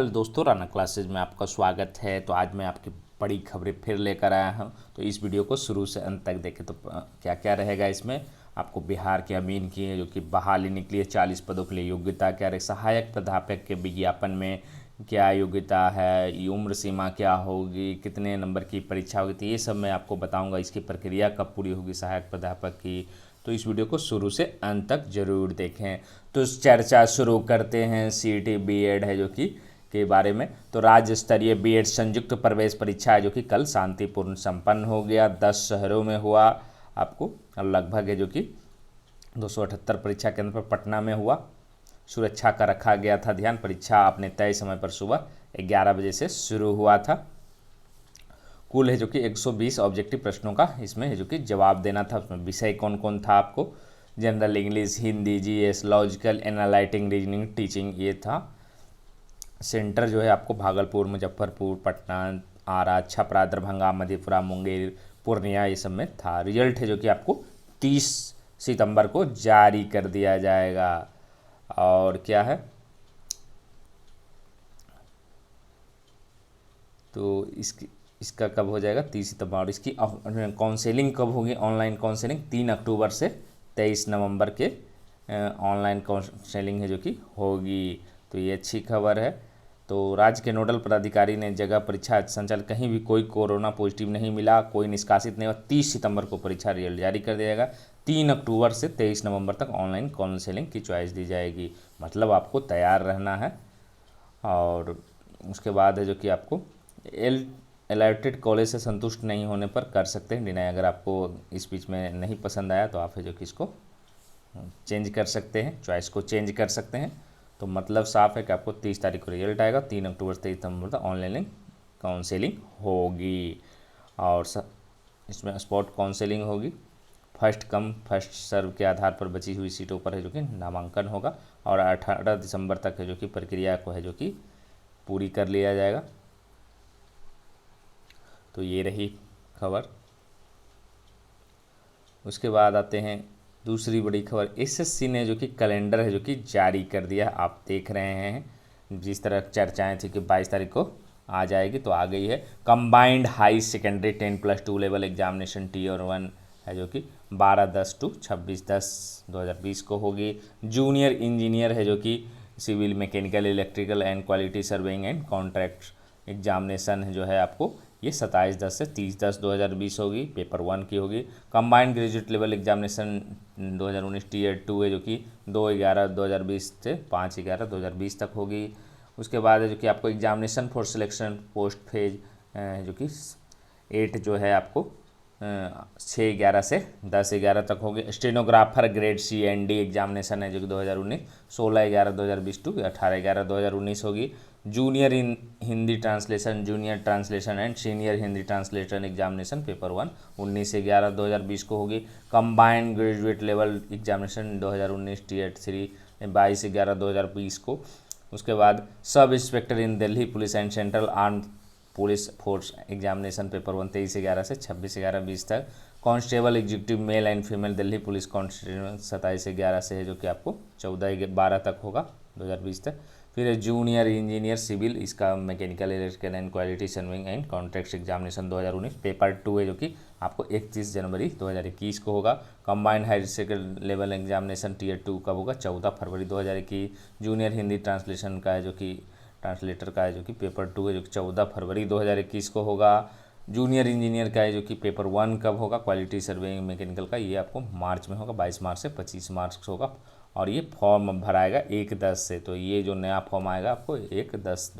Hello दोस्तों, Rana classes में आपका स्वागत है। तो आज मैं आपकी बड़ी खबरें फिर लेकर आया हूं। तो इस वीडियो को शुरू से अंत तक देखें। तो क्या क्या रहेगा इसमें, आपको बिहार के अमीन की है जो कि बहाली निकली है 40 पदों के लिए। योग्यता क्या रहे, सहायक प्राध्यापक के विज्ञापन में क्या योग्यता है, उम्र सीमा क्या होगी, कितने नंबर की परीक्षा होगी, तो ये सब मैं आपको बताऊंगा। इसकी प्रक्रिया कब पूरी होगी सहायक प्राध्यापक की, तो इस वीडियो को शुरू से अंत तक जरूर देखें। तो चर्चा शुरू करते हैं सीईटी बीएड है जो कि के बारे में। तो राज्य स्तरीय बीएड संयुक्त प्रवेश परीक्षा है जो कि कल शांतिपूर्ण संपन्न हो गया। 10 शहरों में हुआ आपको, लगभग है जो कि 278 परीक्षा केंद्र पर पटना में हुआ। सुरक्षा का रखा गया था ध्यान। परीक्षा अपने तय समय पर सुबह 11 बजे से शुरू हुआ था। कुल है जो कि 120 ऑब्जेक्टिव प्रश्नों का इसमें है जो कि जवाब देना था। उसमें विषय कौन कौन था आपको, general English, Hindi, GS, logical, analytical, reasoning, teaching, ये था। सेंटर जो है आपको भागलपुर, मुजफ्फरपुर, पटना, आरा, छपरा, दरभंगा, मधेपुरा, मुंगेर, पूर्णिया, ये सब में था। रिजल्ट है जो कि आपको 30 सितंबर को जारी कर दिया जाएगा। और क्या है, तो इसका कब हो जाएगा, 30 सितंबर। और इसकी काउंसलिंग कब होगी, ऑनलाइन काउंसलिंग 3 अक्टूबर से 23 नवंबर के ऑनलाइन काउंसलिंग है जो कि होगी। तो ये अच्छी खबर है। तो राज्य के नोडल पदाधिकारी ने जगह परीक्षा संचालन कहीं भी कोई कोरोना पॉजिटिव नहीं मिला, कोई निष्कासित नहीं हुआ। 30 सितंबर को परीक्षा रिजल्ट जारी कर दिया जाएगा। 3 अक्टूबर से 23 नवंबर तक ऑनलाइन काउंसलिंग की चॉइस दी जाएगी। मतलब आपको तैयार रहना है। और उसके बाद है जो कि आपको अलॉटेड कॉलेज से संतुष्ट नहीं होने पर कर सकते हैं डिनाई। अगर आपको इस बीच में नहीं पसंद आया तो आप है जो कि इसको चेंज कर सकते हैं, चॉइस को चेंज कर सकते हैं। तो मतलब साफ है कि आपको 30 तारीख को रिजल्ट आएगा, 3 अक्टूबर से 23 नवंबर तक ऑनलाइन काउंसलिंग होगी। और इसमें स्पॉट काउंसलिंग होगी। फर्स्ट कम फर्स्ट सर्व के आधार पर बची हुई सीटों पर है जो कि नामांकन होगा। और 18 दिसंबर तक है जो कि प्रक्रिया को है जो कि पूरी कर लिया जाएगा। तो ये रही खबर। उसके बाद आते हैं दूसरी बड़ी खबर। एसएससी ने जो कि कैलेंडर है जो कि जारी कर दिया, आप देख रहे हैं। जिस तरह चर्चाएं थी कि 22 तारीख को आ जाएगी, तो आ गई है। Combined high secondary 10+2 level examination tier 1 है जो कि 12/10 to 26/10/2020 को होगी। जूनियर इंजीनियर है जो कि civil, mechanical, electrical and quality surveying and contract examination जो है आपको ये 27/10 से 30/10/2020 होगी। पेपर 1 की होगी। Combined graduate level examination 2019 tier 2 है जो कि 2/11/2020 से 5/11/2020 तक होगी। उसके बाद है जो कि आपको examination for selection post phase जो कि 8 जो है आपको 6/11 से 10/11 तक होगी। स्टेनोग्राफर ग्रेड CND एग्जामिनेशन है जो कि 2019 16/11/2020 टू 18/11/2019 होगी। Junior in Hindi translation, junior translation and senior Hindi translation examination paper 1 19/11/2020 को होगी। Combined graduate level examination 2019 tier 3 22/11/2020 को। उसके बाद sub inspector in Delhi police and central arm police force examination paper 1 23/11 से 26/11/20 तक। Constable executive male and female Delhi police constable 27/11 से है जो कि आपको 14/12 तक होगा 2020 तक। फिर जूनियर इंजीनियर सिविल, इसका mechanical, electrical and quality serving and contract examination 2019 paper 2 है जो कि आपको 31 जनवरी 2021 को होगा। Combined higher secondary level examination tier 2 कब होगा, 14 फरवरी 2021। जूनियर हिंदी ट्रांसलेशन का है जो कि ट्रांसलेटर का है जो कि पेपर 2 है जो कि 14 फरवरी 2021 को होगा। जूनियर इंजीनियर का है जो कि पेपर 1 कब होगा, क्वालिटी सर्वेइंग मैकेनिकल का, ये आपको मार्च में होगा, 22 मार्च से 25 मार्च होगा। और ये फॉर्म भराएगा 1/10 से। तो ये जो नया फॉर्म आएगा आपको 1/10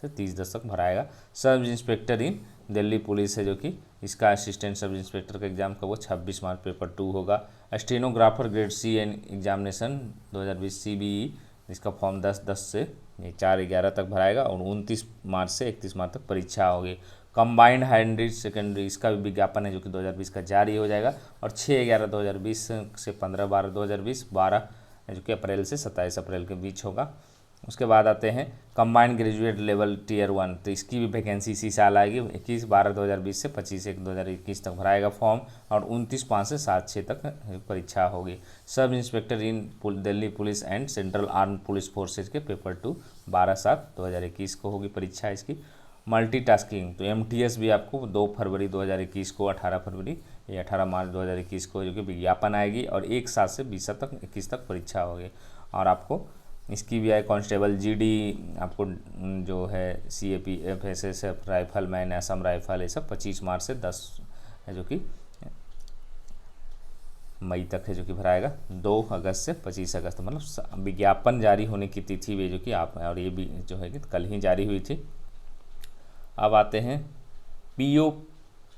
से 30/10 तक भराएगा। सब इंस्पेक्टर इन दिल्ली पुलिस है जो कि इसका असिस्टेंट सब इंस्पेक्टर का एग्जाम कब वो 26 मार्च पेपर 2 होगा। Stenographer grade C examination 2020 CBE, इसका फॉर्म 10/10 से 4/11 तक भराएगा। और 29 मार्च से 31 मार्च तक परीक्षा होगी। कंबाइंड हायर सेकेंडरी, इसका भी विज्ञापन है जो कि 2020 का जारी हो जाएगा। और 6/11/2020 से 15/12/2020 12 जो कि अप्रैल से 27 अप्रैल के बीच होगा। उसके बाद आते हैं कंबाइंड ग्रेजुएट लेवल टीयर 1, तो इसकी भी वैकेंसी इसी साल आएगी। 21/12/2020 से 25/1/2021 तक भराएगा फॉर्म, और 29/5 से 7/6 तक परीक्षा होगी। सब inspector in Delhi police and central arm police forces के पेपर 2 12/7/2021 को होगी परीक्षा इसकी। मल्टीटास्किंग, तो MTS भी आपको 2 फरवरी 2021 को, 18 फरवरी या 18 मार्च 2021 को जो कि विज्ञापन आएगी, और 1/7 से 20 तक परीक्षा होगी। और आपको इसकी भी आए कांस्टेबल GD, आपको जो है CAPF SSF rifleman, Assam rifle, ये सब 25 मार्च से 10 है जो कि मई तक है जो कि भराएगा। 2 अगस्त से 25 अगस्त, मतलब विज्ञापन जारी होने की तिथि भी जो कि आप, और ये भी जो है कि कल ही जारी हुई थी। अब आते हैं PO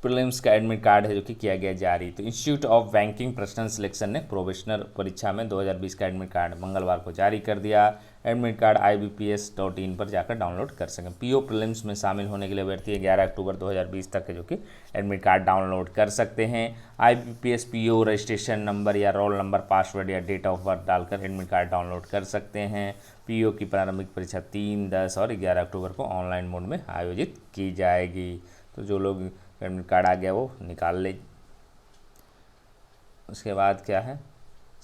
प्रीलिम्स का एडमिट कार्ड है जो कि किया गया जारी। तो institute of banking personal selection ने प्रोफेशनल परीक्षा में 2020 का एडमिट कार्ड मंगलवार को जारी कर दिया। एडमिट कार्ड IBPS.in पर जाकर डाउनलोड कर सकें। PO प्रीलिम्स में शामिल होने के लिए अभ्यर्थी 11 अक्टूबर 2020 तक है जो कि एडमिट कार्ड डाउनलोड कर सकते हैं। IBPS PO रजिस्ट्रेशन नंबर या रोल नंबर, पासवर्ड या डेट ऑफ बर्थ डालकर एडमिट कार्ड डाउनलोड कर सकते हैं। PO की प्रारंभिक परीक्षा 3, 10 और 11 अक्टूबर को ऑनलाइन मोड में आयोजित की जाएगी। तो जो लोग एडमिट कार्ड आ गया वो निकाल ले। उसके बाद क्या है,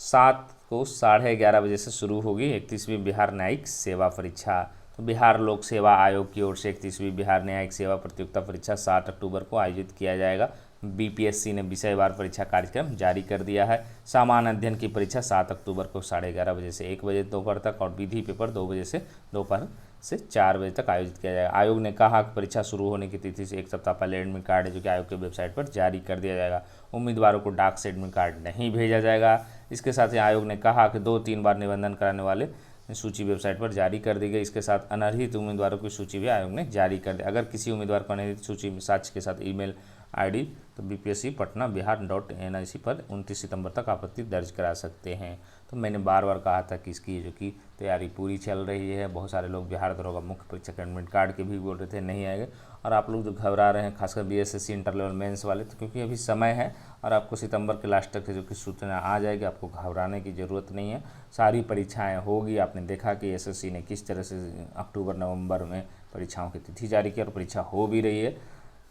7 को 11:30 बजे से शुरू होगी 31वीं बिहार न्यायिक सेवा परीक्षा। तो बिहार लोक सेवा आयोग की ओर से 31वीं बिहार न्यायिक सेवा प्रतियोगिता परीक्षा 7 अक्टूबर को आयोजित किया जाएगा। BPSC ने विषयवार परीक्षा कार्यक्रम जारी कर दिया है। सामान्य अध्ययन की परीक्षा 7 अक्टूबर को 11:30 बजे से 1 बजे दोपहर तक, और विधि पेपर 2 बजे से दोपहर से 4 बजे तक आयोजित किया जाएगा। आयोग ने कहा कि परीक्षा शुरू होने की तिथि से 1 सप्ताह पहले एडमिट कार्ड है जो कि आयोग के वेबसाइट पर जारी कर दिया जाएगा। उम्मीदवारों को डाक से एडमिट कार्ड नहीं भेजा जाएगा। इसके साथ ही आयोग ने कहा कि 2-3 बार निबंधन कराने वाले सूची वेबसाइट पर जारी कर दी गई। इसके साथ अनर्हित उम्मीदवारों की सूची भी आयोग ने जारी कर दी। अगर किसी उम्मीदवार को अनर्हित सूची में साक्ष्य के साथ ईमेल ID तो bpsc-patna-bihar.nic पर 29 सितंबर तक आपत्ति दर्ज करा सकते हैं। तो मैंने बार बार कहा था कि इसकी जो कि तैयारी पूरी चल रही है। बहुत सारे लोग बिहार दरोगा मुख्य परीक्षा के एडमिट कार्ड के भी बोल रहे थे नहीं आएगा, और आप लोग जो घबरा रहे हैं खासकर BSSC इंटर लेवल मेंस वाले, तो क्योंकि अभी समय है और आपको सितंबर के लास्ट तक जो कि सूचना आ जाएगी, आपको घबराने की ज़रूरत नहीं है। सारी परीक्षाएँ होगी। आपने देखा कि SSC ने किस तरह से अक्टूबर-नवंबर में परीक्षाओं की तिथि जारी की और परीक्षा हो भी रही है।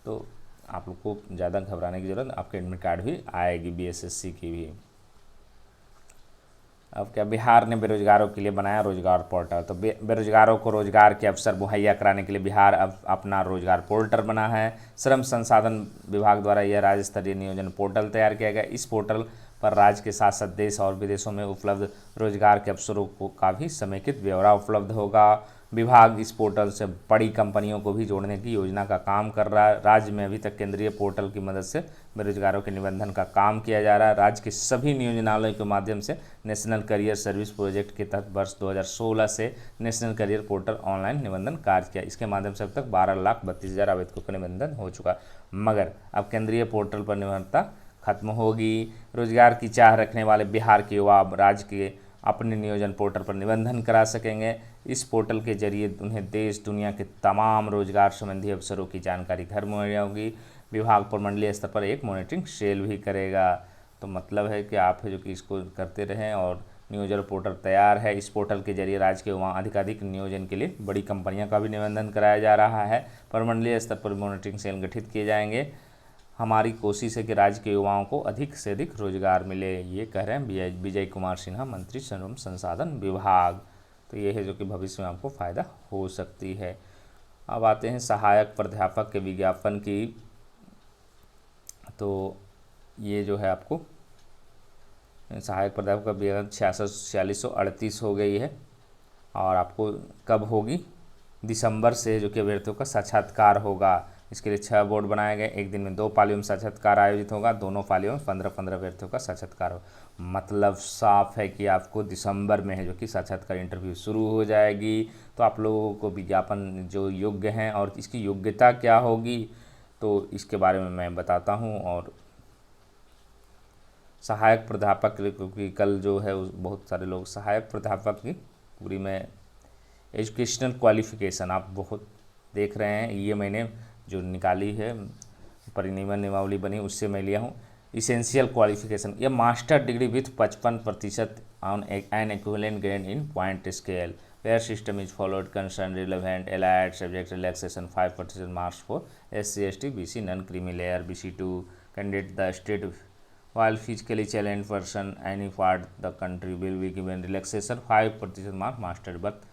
तो आप लोग को ज़्यादा घबराने की ज़रूरत, आपके एडमिट कार्ड भी आएगी BSSC की भी। अब क्या, बिहार ने बेरोजगारों के लिए बनाया रोजगार पोर्टल। तो बेरोजगारों को रोजगार के अवसर मुहैया कराने के लिए बिहार अब अपना रोजगार पोर्टल बना है। श्रम संसाधन विभाग द्वारा यह राज्य स्तरीय नियोजन पोर्टल तैयार किया गया। इस पोर्टल पर राज्य के साथ साथ देश और विदेशों में उपलब्ध रोजगार के अवसरों का भी समेकित ब्यौरा उपलब्ध होगा। विभाग इस पोर्टल से बड़ी कंपनियों को भी जोड़ने की योजना का काम कर रहा है। राज्य में अभी तक केंद्रीय पोर्टल की मदद से बेरोजगारों के निबंधन का काम किया जा रहा है। राज्य के सभी नियोजनालयों के माध्यम से नेशनल करियर सर्विस प्रोजेक्ट के तहत वर्ष 2016 से नेशनल करियर पोर्टल ऑनलाइन निबंधन कार्य किया। इसके माध्यम से अब तक 12,32,000 आवेदकों का निबंधन हो चुका, मगर अब केंद्रीय पोर्टल पर निर्भरता खत्म होगी। रोजगार की चाह रखने वाले बिहार के युवा राज्य के अपने नियोजन पोर्टल पर निबंधन करा सकेंगे। इस पोर्टल के जरिए उन्हें देश दुनिया के तमाम रोजगार संबंधी अवसरों की जानकारी घर मुहैया होगी। विभाग प्रमंडलीय स्तर पर एक मॉनिटरिंग सेल भी करेगा। तो मतलब है कि आप है जो कि इसको करते रहें, और नियोजन पोर्टल तैयार है। इस पोर्टल के जरिए राज्य के वहाँ अधिकाधिक नियोजन के लिए बड़ी कंपनियों का भी निबंधन कराया जा रहा है। प्रमंडलीय स्तर पर मॉनिटरिंग सेल गठित किए जाएंगे। हमारी कोशिश है कि राज्य के युवाओं को अधिक से अधिक रोजगार मिले, ये कह रहे हैं विजय कुमार सिन्हा, मंत्री श्रम संसाधन विभाग। तो ये है जो कि भविष्य में आपको फ़ायदा हो सकती है। अब आते हैं सहायक प्राध्यापक के विज्ञापन की। तो ये जो है आपको सहायक प्राध्यापक का विज्ञापन 4638 हो गई है, और आपको कब होगी, दिसंबर से जो कि अभ्यर्थियों का साक्षात्कार होगा। इसके लिए 6 बोर्ड बनाए गए। एक दिन में 2 पालियों में साक्षात्कार आयोजित होगा। दोनों पालियों में 15-15 अभ्यर्थियों का साक्षात्कार होगा। मतलब साफ है कि आपको दिसंबर में है जो कि साक्षात्कार इंटरव्यू शुरू हो जाएगी। तो आप लोगों को विज्ञापन जो योग्य हैं और इसकी योग्यता क्या होगी, तो इसके बारे में मैं बताता हूँ। और सहायक प्राध्यापक, क्योंकि कल जो है बहुत सारे लोग सहायक प्राध्यापक की पूरी में एजुकेशनल क्वालिफिकेशन आप बहुत देख रहे हैं। ये मैंने जो निकाली है परिनियमन नियमावली बनी उससे मैं लिया हूँ। इसेंशियल क्वालिफिकेशन, यह master degree with 55% on an equivalent grade in point scale. Where system is followed, concern relevant allied subject relaxation 5% marks for SC, ST, BC, non-creamy layer, BC2 candidate the state while physically challenged person any part the country will be given relaxation 5% mark master, but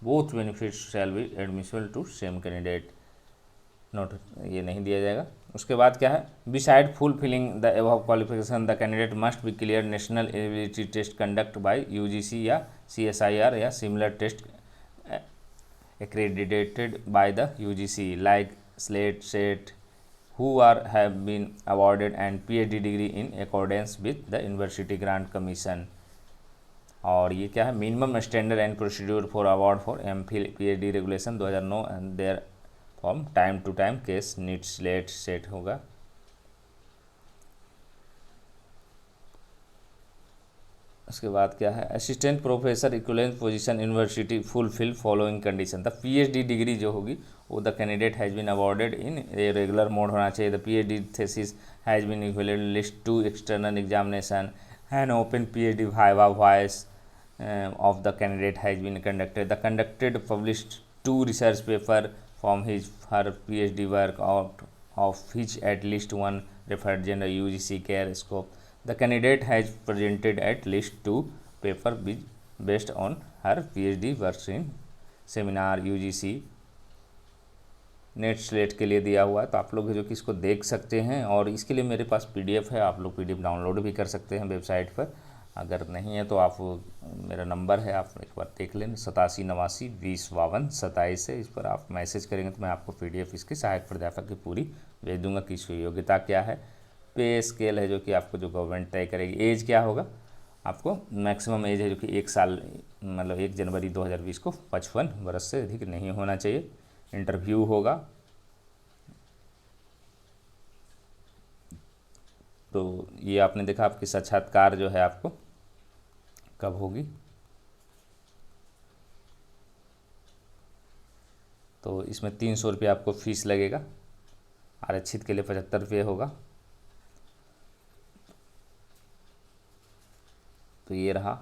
both benefits shall be admissible to same candidate. Note ये नहीं दिया जाएगा। उसके बाद क्या है, beside fulfilling the above qualification the candidate must be clear national eligibility test conduct by UGC या CSIR या similar test accredited by the UGC like SLATE, SET, who have been awarded and PhD degree in accordance with the University Grant Commission. और ये क्या है, minimum standard and procedure for award for MPhil PhD regulation 2009 and their form time to time case NET SLET SET होगा। उसके बाद क्या है, assistant professor equivalent position university fulfill following condition. The PhD degree जो होगी वो the candidate has been awarded in a regular mode होना चाहिए। The PhD thesis has been equivalent list to external examination and open PhD viva voice of the candidate has been conducted. The conducted published 2 research paper from his her PhD work out of which at least one referred general UGC care scope. The candidate has presented at least 2 paper based on her PhD works in seminar UGC NET SLET के लिए दिया हुआ है। तो आप लोग जो कि इसको देख सकते हैं और इसके लिए मेरे पास PDF है, आप लोग PDF डाउनलोड भी कर सकते हैं वेबसाइट पर। अगर नहीं है तो आप मेरा नंबर है, आप एक बार देख लें 8789205227 है। इस पर आप मैसेज करेंगे तो मैं आपको PDF इसके सहायक प्राध्यापक की पूरी भेज दूंगा कि इसकी योग्यता क्या है, पे स्केल है जो कि आपको जो गवर्नमेंट तय करेगी, एज क्या होगा, आपको मैक्सिमम एज है जो कि 1 साल मतलब 1 जनवरी 2020 को 55 वर्ष से अधिक नहीं होना चाहिए। इंटरव्यू होगा, तो ये आपने देखा आपकी साक्षात्कार जो है आपको कब होगी, तो इसमें 300 रुपये आपको फीस लगेगा, आरक्षित के लिए 75 रुपये होगा। तो ये रहा।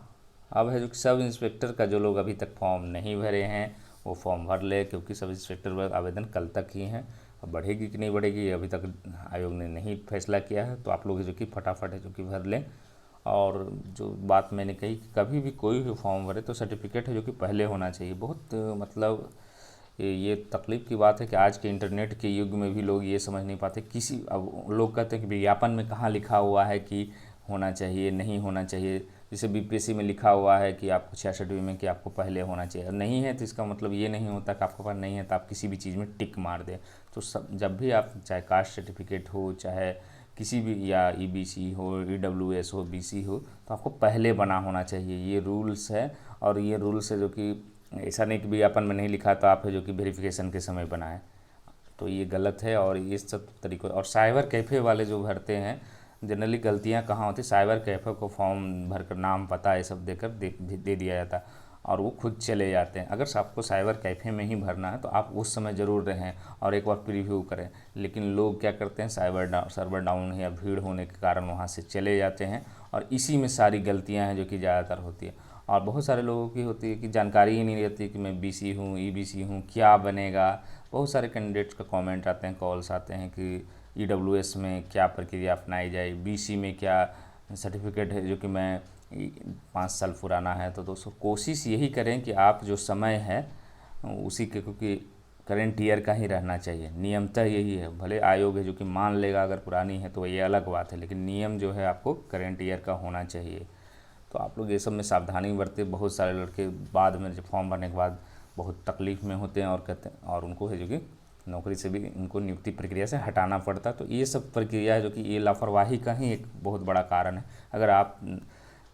अब है जो कि सब इंस्पेक्टर का जो लोग अभी तक फॉर्म नहीं भरे हैं वो फॉर्म भर ले, क्योंकि सब इंस्पेक्टर वर्ग आवेदन कल तक ही हैं। अब बढ़ेगी कि नहीं बढ़ेगी अभी तक आयोग ने नहीं फैसला किया है, तो आप लोग जो कि फटाफट है जो कि भर लें। और जो बात मैंने कही कि कभी भी कोई भी फॉर्म भरे तो सर्टिफिकेट है जो कि पहले होना चाहिए। बहुत मतलब ये तकलीफ़ की बात है कि आज के इंटरनेट के युग में भी लोग ये समझ नहीं पाते। किसी अब लोग कहते हैं कि विज्ञापन में कहाँ लिखा हुआ है कि होना चाहिए नहीं होना चाहिए। जैसे BPSC में लिखा हुआ है कि आपको 66वीं में कि आपको पहले होना चाहिए, नहीं है तो इसका मतलब ये नहीं होता कि आपके पास नहीं है तो आप किसी भी चीज़ में टिक मार दें। तो सब जब भी आप चाहे कास्ट सर्टिफिकेट हो, चाहे किसी भी या EBC हो, EWS हो, BC हो, तो आपको पहले बना होना चाहिए। ये रूल्स है और ये रूल्स है जो कि ऐसा नहीं कि विज्ञापन में नहीं लिखा तो आप है जो कि वेरिफिकेशन के समय बनाएं, तो ये गलत है। और ये सब तरीक़ों और साइबर कैफ़े वाले जो भरते हैं जनरली गलतियां कहाँ होती, साइबर कैफ़े को फॉर्म भरकर नाम पता ये सब देकर दे दिया जाता है और वो खुद चले जाते हैं। अगर आपको साइबर कैफ़े में ही भरना है तो आप उस समय ज़रूर रहें और एक बार प्रीव्यू करें। लेकिन लोग क्या करते हैं, सर्वर डाउन या भीड़ होने के कारण वहाँ से चले जाते हैं और इसी में सारी गलतियाँ हैं जो कि ज़्यादातर होती है। और बहुत सारे लोगों की होती है कि जानकारी ही नहीं रहती कि मैं BC हूँ, EBC हूँ, क्या बनेगा। बहुत सारे कैंडिडेट्स का कमेंट आते हैं, कॉल्स आते हैं कि EWS में क्या प्रक्रिया अपनाई जाए, BC में क्या सर्टिफिकेट है जो कि मैं 5 साल पुराना है। तो दोस्तों कोशिश यही करें कि आप जो समय है उसी के, क्योंकि करेंट ईयर का ही रहना चाहिए, नियमतः यही है। भले आयोग है जो कि मान लेगा अगर पुरानी है तो ये अलग बात है, लेकिन नियम जो है आपको करेंट ईयर का होना चाहिए। तो आप लोग ये सब में सावधानी बरते। बहुत सारे लड़के बाद में जब फॉर्म भरने के बाद बहुत तकलीफ़ में होते हैं और कहते हैं और उनको है जो कि नौकरी से भी इनको नियुक्ति प्रक्रिया से हटाना पड़ता। तो ये सब प्रक्रिया है जो कि ये लापरवाही का ही एक बहुत बड़ा कारण है। अगर आप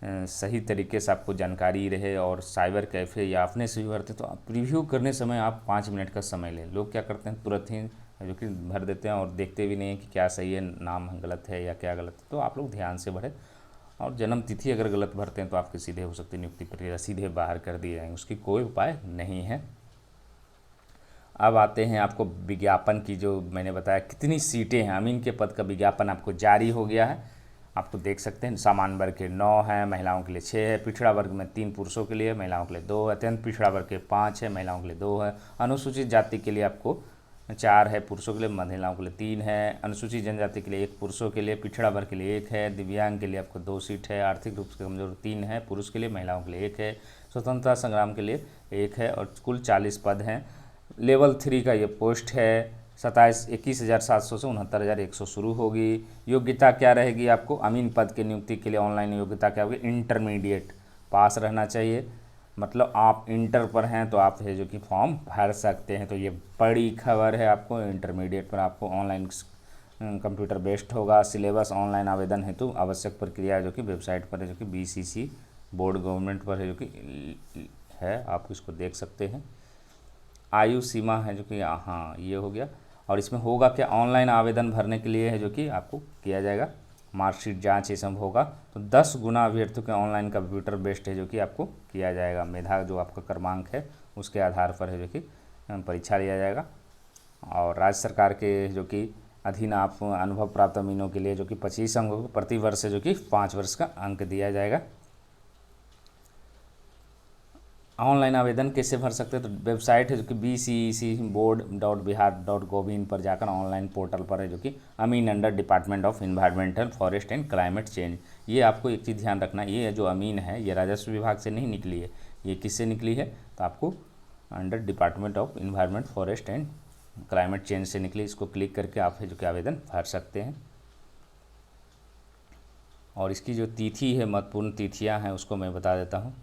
सही तरीके से आपको जानकारी रहे और साइबर कैफ़े या अपने से भी भरते तो प्रीव्यू करने समय आप 5 मिनट का समय लें। लोग क्या करते हैं तुरंत ही जो कि भर देते हैं और देखते भी नहीं हैं कि क्या सही है, नाम गलत है या क्या गलत है। तो आप लोग ध्यान से भरें। और जन्म तिथि अगर गलत भरते हैं तो आपके सीधे हो सकती नियुक्ति प्रक्रिया सीधे बाहर कर दिए जाएंगे, उसकी कोई उपाय नहीं है। अब आते हैं आपको विज्ञापन की, जो मैंने बताया कितनी सीटें हैं, अमीन के पद का विज्ञापन आपको जारी हो गया है आपको देख सकते हैं। सामान्य वर्ग के 9 हैं, महिलाओं के लिए 6 है, पिछड़ा वर्ग में 3 पुरुषों के लिए, महिलाओं के लिए 2 है, अत्यंत पिछड़ा वर्ग के 5 है, महिलाओं के लिए 2 है, अनुसूचित जाति के लिए आपको 4 है, पुरुषों के लिए, महिलाओं के लिए 3 है, अनुसूचित जनजाति के लिए 1, पुरुषों के लिए, पिछड़ा वर्ग के लिए 1 है, दिव्यांग के लिए आपको 2 सीट है, आर्थिक रूप से कमजोर 3 है, पुरुष के लिए, महिलाओं के लिए 1 है, स्वतंत्रता संग्राम के लिए 1 है और कुल 40 पद हैं। लेवल 3 का ये पोस्ट है। 21,700 से 69,100 शुरू होगी। योग्यता क्या रहेगी आपको? अमीन पद के नियुक्ति के लिए ऑनलाइन योग्यता क्या होगी? इंटरमीडिएट पास रहना चाहिए, मतलब आप इंटर पर हैं तो आप है जो कि फॉर्म भर सकते हैं। तो ये बड़ी खबर है आपको। इंटरमीडिएट पर आपको ऑनलाइन कंप्यूटर बेस्ड होगा। सिलेबस ऑनलाइन आवेदन हेतु आवश्यक प्रक्रिया जो कि वेबसाइट पर है, जो कि BCC बोर्ड गवर्नमेंट पर है, जो कि है, आप इसको देख सकते हैं। आयु सीमा है जो कि हाँ ये हो गया। और इसमें होगा क्या? ऑनलाइन आवेदन भरने के लिए है जो कि आपको किया जाएगा मार्कशीट जांच ये सब होगा। तो 10 गुना अभ्यर्थियों के ऑनलाइन कंप्यूटर बेस्ड है जो कि आपको किया जाएगा। मेधा जो आपका क्रमांक है उसके आधार पर है जो कि परीक्षा लिया जाएगा। और राज्य सरकार के जो कि अधीन आप अनुभव प्राप्त अमीनों के लिए जो कि 25 अंकों को प्रति वर्ष है जो कि 5 वर्ष का अंक दिया जाएगा। ऑनलाइन आवेदन कैसे भर सकते हैं? तो वेबसाइट है जो कि bcec.board.bihar.gov.in पर जाकर ऑनलाइन पोर्टल पर है जो कि Amin under department of environmental forest and climate change. ये आपको एक चीज़ ध्यान रखना, ये जो अमीन है ये राजस्व विभाग से नहीं निकली है, ये किससे निकली है? तो आपको under department of environment forest and climate change से निकली। इसको क्लिक करके आप है जो कि आवेदन भर सकते हैं। और इसकी जो तिथि है, महत्वपूर्ण तिथियाँ हैं उसको मैं बता देता हूँ।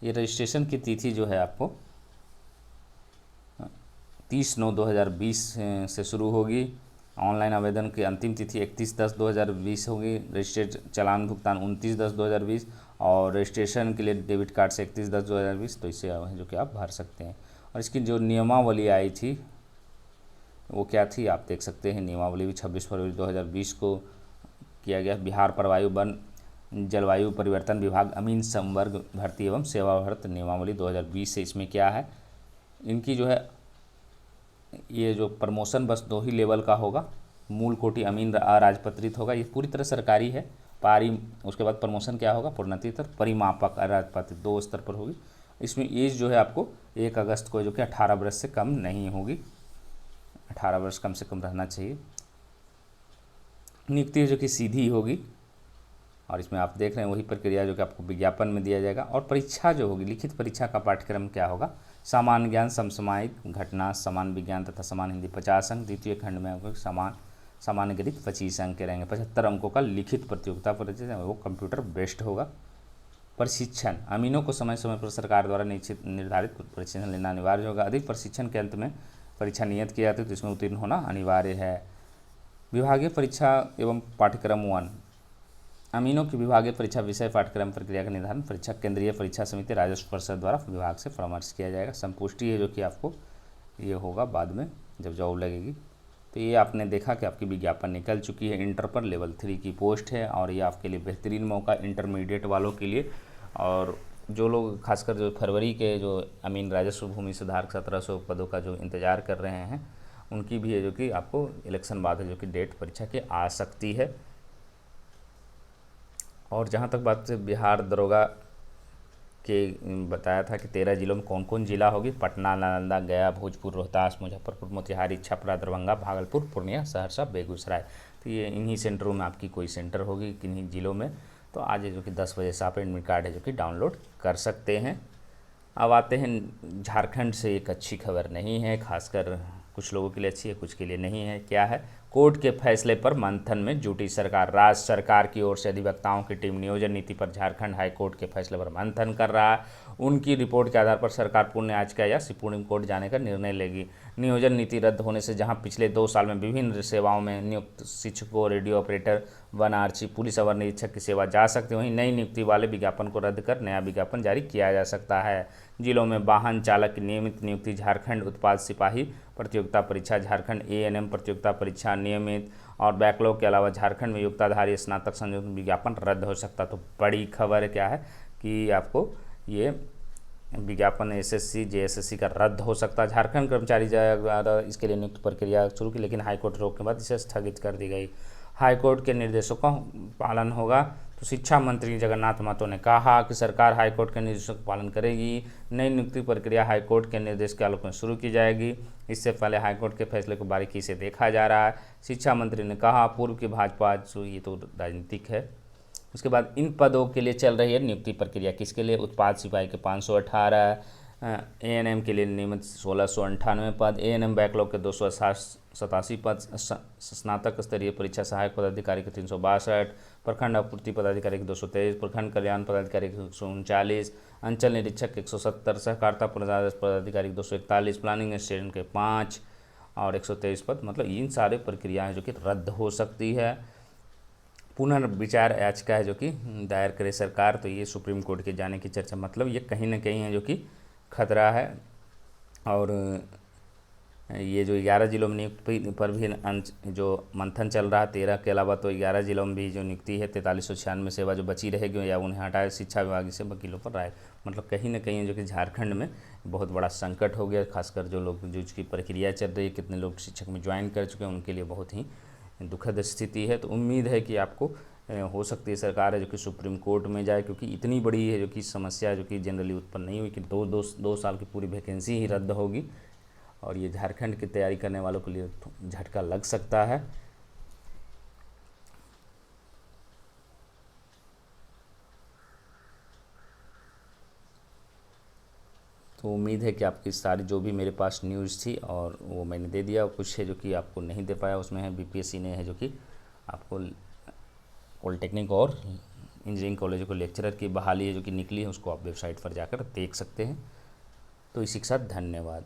ये रजिस्ट्रेशन की तिथि जो है आपको 30/9/2020 से शुरू होगी। ऑनलाइन आवेदन की अंतिम तिथि 31/10/2020 होगी। रजिस्ट्रेड चालान भुगतान 29/10/2020 और रजिस्ट्रेशन के लिए डेबिट कार्ड से 31/10/2020। तो इससे जो कि आप भर सकते हैं। और इसकी जो नियमावली आई थी वो क्या थी आप देख सकते हैं। नियमावली भी 26 फरवरी 2020 को किया गया। बिहार परवायु वन जलवायु परिवर्तन विभाग अमीन संवर्ग भर्ती एवं सेवावर्त नियमावली 2020 से इसमें क्या है, इनकी जो है ये जो प्रमोशन बस 2 ही लेवल का होगा। मूल कोटि अमीन अराजपत्रित होगा, ये पूरी तरह सरकारी है। उसके बाद प्रमोशन क्या होगा? प्रोन्नति परिमापक अराजपत्रित 2 स्तर पर होगी। इसमें एज जो है आपको 1 अगस्त को जो कि 18 वर्ष से कम नहीं होगी, 18 वर्ष कम से कम रहना चाहिए। नियुक्ति जो कि सीधी होगी और इसमें आप देख रहे हैं वही प्रक्रिया जो कि आपको विज्ञापन में दिया जाएगा। और परीक्षा जो होगी, लिखित परीक्षा का पाठ्यक्रम क्या होगा? सामान्य ज्ञान, समसामयिक घटना, सामान्य विज्ञान तथा सामान्य हिंदी 50 अंक। द्वितीय खंड में आपको सामान्य गणित 25 अंक के रहेंगे। 75 अंकों का लिखित प्रतियोगिता परीक्षा वो कंप्यूटर बेस्ड होगा। प्रशिक्षण अमीनों को समय समय पर सरकार द्वारा निर्धारित प्रशिक्षण लेना अनिवार्य होगा। अधिक प्रशिक्षण के अंत में परीक्षा नियत की जाती है तो इसमें उत्तीर्ण होना अनिवार्य है। विभागीय परीक्षा एवं पाठ्यक्रम 1 अमीनों की विभागीय परीक्षा विषय पाठ्यक्रम प्रक्रिया का निर्धारण परीक्षा केंद्रीय परीक्षा समिति राजस्व परिषद द्वारा विभाग से परामर्श किया जाएगा। संपुष्टि है जो कि आपको ये होगा बाद में जब जॉब लगेगी। तो ये आपने देखा कि आपकी विज्ञापन निकल चुकी है। इंटर पर लेवल 3 की पोस्ट है और ये आपके लिए बेहतरीन मौका इंटरमीडिएट वालों के लिए। और जो लोग खासकर जो फरवरी के जो अमीन राजस्व भूमि सुधारक 1700 पदों का जो इंतज़ार कर रहे हैं उनकी भी है जो कि आपको इलेक्शन बाद है जो कि डेट परीक्षा की आ सकती है। और जहाँ तक बात बिहार दरोगा के बताया था कि 13 जिलों में कौन कौन जिला होगी? पटना, नालंदा, गया, भोजपुर, रोहतास, मुजफ्फरपुर, मोतिहारी, छपरा, दरभंगा, भागलपुर, पूर्णिया, सहरसा, बेगूसराय। तो ये इन्हीं सेंटरों में आपकी कोई सेंटर होगी किन्हीं जिलों में। तो आज जो कि 10 बजे से आप एडमिट कार्ड है जो कि डाउनलोड कर सकते हैं। अब आते हैं झारखंड से एक अच्छी खबर नहीं है, खासकर कुछ लोगों के लिए अच्छी है, कुछ के लिए नहीं है। क्या है? कोर्ट के फैसले पर मंथन में जुटी सरकार। राज्य सरकार की ओर से अधिवक्ताओं की टीम नियोजन नीति पर झारखंड हाई कोर्ट के फैसले पर मंथन कर रहा है। उनकी रिपोर्ट के आधार पर सरकार पूर्ण याचिका या सुप्रीम कोर्ट जाने का निर्णय लेगी। नियोजन नीति रद्द होने से जहां पिछले 2 साल में विभिन्न सेवाओं में नियुक्त शिक्षकों, रेडियो ऑपरेटर, वन आरक्षी, पुलिस अवर निरीक्षक की सेवा जा सकती है, वहीं नई नियुक्ति वाले विज्ञापन को रद्द कर नया विज्ञापन जारी किया जा सकता है। जिलों में वाहन चालक की नियमित नियुक्ति, झारखंड उत्पाद सिपाही प्रतियोगिता परीक्षा, झारखंड ANM प्रतियोगिता परीक्षा नियमित और बैकलॉग के अलावा झारखंड में योग्यताधारी स्नातक संयुक्त विज्ञापन रद्द हो सकता। तो बड़ी खबर क्या है कि आपको ये विज्ञापन एसएससी जेएसएससी का रद्द हो सकता है। झारखंड कर्मचारी द्वारा इसके लिए नियुक्ति प्रक्रिया शुरू की, लेकिन हाईकोर्ट रोक के बाद इसे स्थगित कर दी गई। हाईकोर्ट के निर्देशों का पालन होगा। तो शिक्षा मंत्री जगन्नाथ महतो ने कहा कि सरकार हाईकोर्ट के निर्देशों का पालन करेगी। नई नियुक्ति प्रक्रिया हाईकोर्ट के निर्देश के आलोक में शुरू की जाएगी। इससे पहले हाईकोर्ट के फैसले को बारीकी से देखा जा रहा है। शिक्षा मंत्री ने कहा पूर्व की भाजपा, ये तो राजनीतिक है। उसके बाद इन पदों के लिए चल रही है नियुक्ति प्रक्रिया। किसके लिए? उत्पाद सिपाही के 518, एएनएम के लिए नियमित 1698 पद, एएनएम बैकलॉग के 287 पद, स्नातक स्तरीय परीक्षा सहायक पदाधिकारी के 362, प्रखंड आपूर्ति पदाधिकारी के 223, प्रखंड कल्याण पदाधिकारी के 139, अंचल निरीक्षक के 170, सहकारिता पदाधिकारी के 241, प्लानिंग असिस्टेंट के 5 और 123 पद। मतलब इन सारे प्रक्रियाएँ जो कि रद्द हो सकती है। पुनर्विचार याचिका है जो कि दायर करे सरकार। तो ये सुप्रीम कोर्ट के जाने की चर्चा, मतलब ये कहीं ना कहीं है जो कि खतरा है। और ये जो 11 जिलों में नियुक्ति पर भी जो मंथन चल रहा है, 13 के अलावा तो 11 जिलों में भी जो नियुक्ति है 4396 सेवा जो बची रहेगी या उन्हें हटाए शिक्षा विभाग से वकीलों पर राय। मतलब कहीं ना कहीं जो कि झारखंड में बहुत बड़ा संकट हो गया, खासकर जो लोग जो इसकी प्रक्रिया चल रही है, कितने लोग शिक्षक में ज्वाइन कर चुके हैं, उनके लिए बहुत ही दुखद स्थिति है। तो उम्मीद है कि आपको हो सकती है सरकार है जो कि सुप्रीम कोर्ट में जाए, क्योंकि इतनी बड़ी है जो कि समस्या जो कि जनरली उत्पन्न नहीं हुई कि दो साल की पूरी वैकेंसी ही रद्द होगी। और ये झारखंड की तैयारी करने वालों के लिए झटका लग सकता है। तो उम्मीद है कि आपकी सारी जो भी मेरे पास न्यूज़ थी और वो मैंने दे दिया। कुछ है जो कि आपको नहीं दे पाया, उसमें है बीपीएससी ने है जो कि आपको पॉलिटेक्निक और इंजीनियरिंग कॉलेज को लेक्चरर की बहाली है जो कि निकली है, उसको आप वेबसाइट पर जाकर देख सकते हैं। तो इसी के साथ धन्यवाद।